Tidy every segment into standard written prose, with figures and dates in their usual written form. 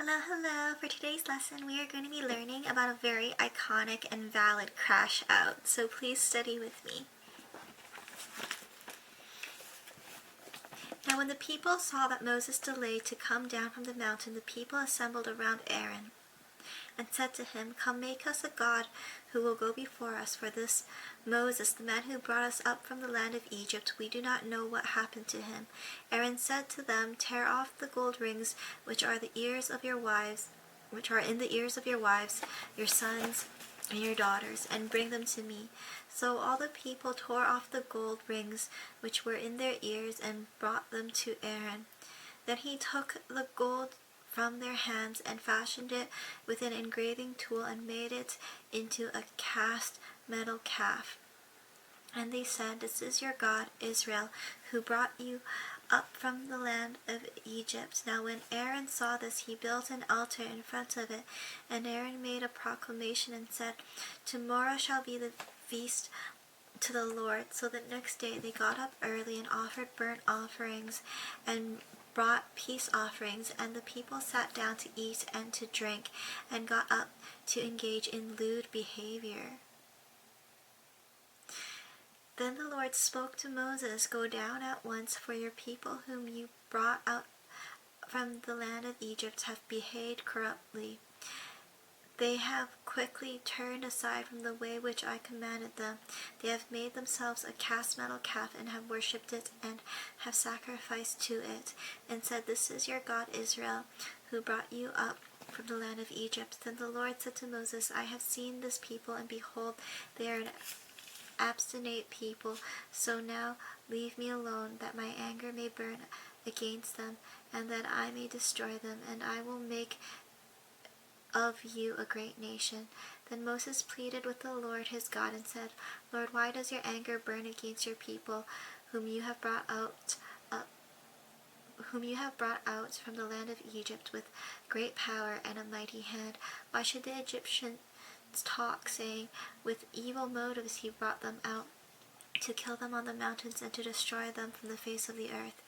Hello, hello! For today's lesson, we are going to be learning about a very iconic and valid crash out, so please study with me. Now when the people saw that Moses delayed to come down from the mountain, the people assembled around Aaron and said to him, "Come, make us a god who will go before us, for this Moses, the man who brought us up from the land of Egypt, we do not know what happened to him." Aaron said to them, "Tear off the gold rings which are in the ears of your wives, your sons, and your daughters, and bring them to me." So all the people tore off the gold rings which were in their ears and brought them to Aaron. Then he took the gold from their hands and fashioned it with an engraving tool and made it into a cast metal calf. And they said, "This is your God, Israel, who brought you up from the land of Egypt." Now when Aaron saw this, he built an altar in front of it. And Aaron made a proclamation and said, "Tomorrow shall be the feast to the Lord." So the next day they got up early and offered burnt offerings and brought peace offerings, and the people sat down to eat and to drink, and got up to engage in lewd behavior. Then the Lord spoke to Moses, "Go down at once, for your people whom you brought out from the land of Egypt have behaved corruptly. They have quickly turned aside from the way which I commanded them. They have made themselves a cast metal calf and have worshipped it and have sacrificed to it, and said, 'This is your God Israel, who brought you up from the land of Egypt.' Then the Lord said to Moses, 'I have seen this people, and behold, they are an obstinate people. So now leave me alone, that my anger may burn against them, and that I may destroy them, and I will make of you a great nation.' Then Moses pleaded with the Lord his God and said, 'Lord, why does your anger burn against your people, whom you have brought out from the land of Egypt with great power and a mighty hand? Why should the Egyptians talk, saying, with evil motives he brought them out, to kill them on the mountains and to destroy them from the face of the earth?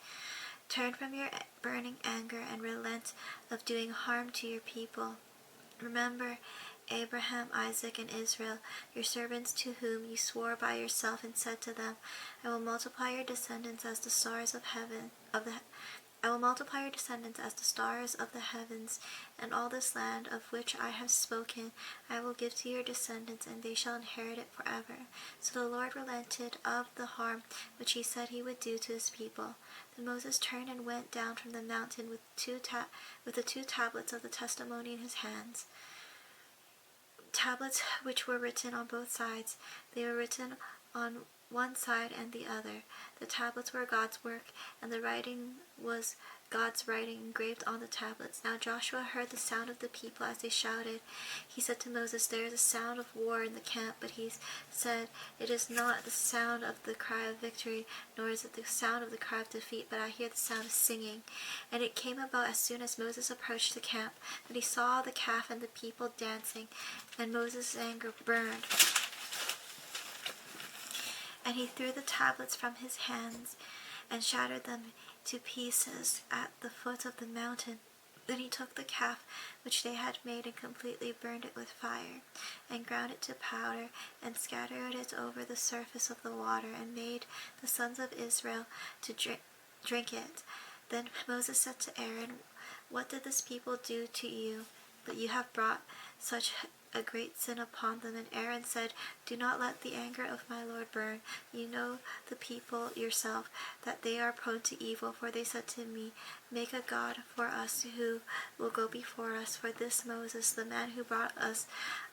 Turn from your burning anger and relent of doing harm to your people. Remember Abraham, Isaac, and Israel, your servants, to whom you swore by yourself and said to them, I will multiply your descendants as the stars of the heavens, and all this land of which I have spoken I will give to your descendants, and they shall inherit it forever.' So the Lord relented of the harm which he said he would do to his people. Then Moses turned and went down from the mountain with the two tablets of the testimony in his hands, tablets which were written on both sides. They were written on one side and the other. The tablets were God's work, and the writing was God's writing engraved on the tablets. Now Joshua heard the sound of the people as they shouted. He said to Moses, 'There is a sound of war in the camp.' But he said, 'It is not the sound of the cry of victory, nor is it the sound of the cry of defeat, but I hear the sound of singing.' And it came about as soon as Moses approached the camp, that he saw the calf and the people dancing, and Moses' anger burned. And he threw the tablets from his hands and shattered them to pieces at the foot of the mountain. Then he took the calf which they had made and completely burned it with fire, and ground it to powder, and scattered it over the surface of the water, and made the sons of Israel to drink it. Then Moses said to Aaron, 'What did this people do to you, that you have brought such a great sin upon them?' And Aaron said, 'Do not let the anger of my Lord burn. You know the people yourself, that they are prone to evil. For they said to me, Make a god for us who will go before us. For this Moses, the man who brought us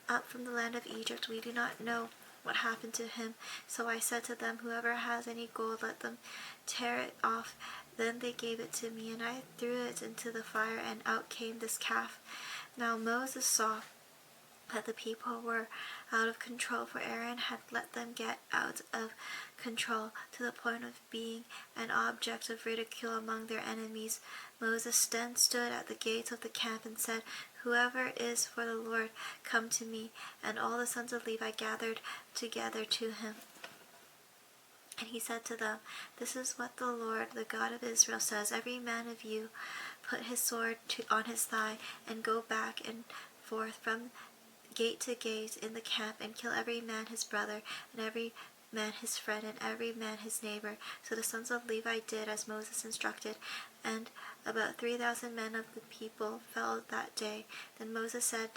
up from the land of Egypt, we do not know what happened to him.' So I said to them, 'Whoever has any gold, let them tear it off.' Then they gave it to me, and I threw it into the fire, and out came this calf. Now Moses saw that the people were out of control, for Aaron had let them get out of control to the point of being an object of ridicule among their enemies. Moses then stood at the gate of the camp and said, 'Whoever is for the Lord, come to me.' And all the sons of Levi gathered together to him. And he said to them, 'This is what the Lord, the God of Israel, says. Every man of you put his sword on his thigh, and go back and forth from gate to gate in the camp, and kill every man his brother, and every man his friend, and every man his neighbor. So the sons of Levi did as Moses instructed, and about 3,000 men of the people fell that day. Then Moses said,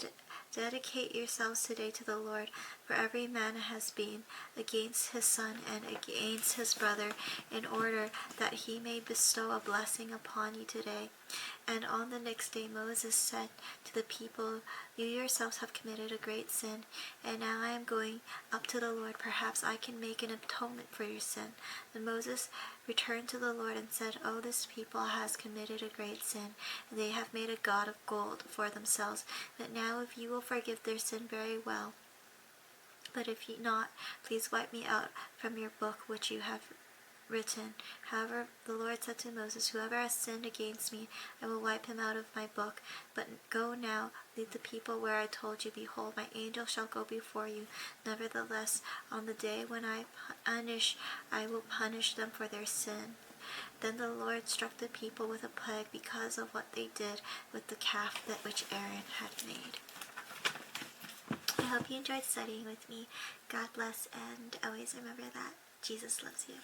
Dedicate yourselves today to the Lord, for every man has been against his son and against his brother, in order that he may bestow a blessing upon you today. And on the next day Moses said to the people, You yourselves have committed a great sin, and now I am going up to the Lord. Perhaps I can make an atonement for your sin. Then Moses returned to the Lord and said, Oh, this people has committed a great sin, and they have made a god of gold for themselves. But now if you will forgive their sin, very well. But if not, please wipe me out from your book which you have written. However, the Lord said to Moses, Whoever has sinned against me, I will wipe him out of my book. But go now, lead the people where I told you. Behold, my angel shall go before you. Nevertheless, on the day when I will punish them for their sin. Then the Lord struck the people with a plague because of what they did with the calf that which Aaron had made. I hope you enjoyed studying with me. God bless, and always remember that Jesus loves you.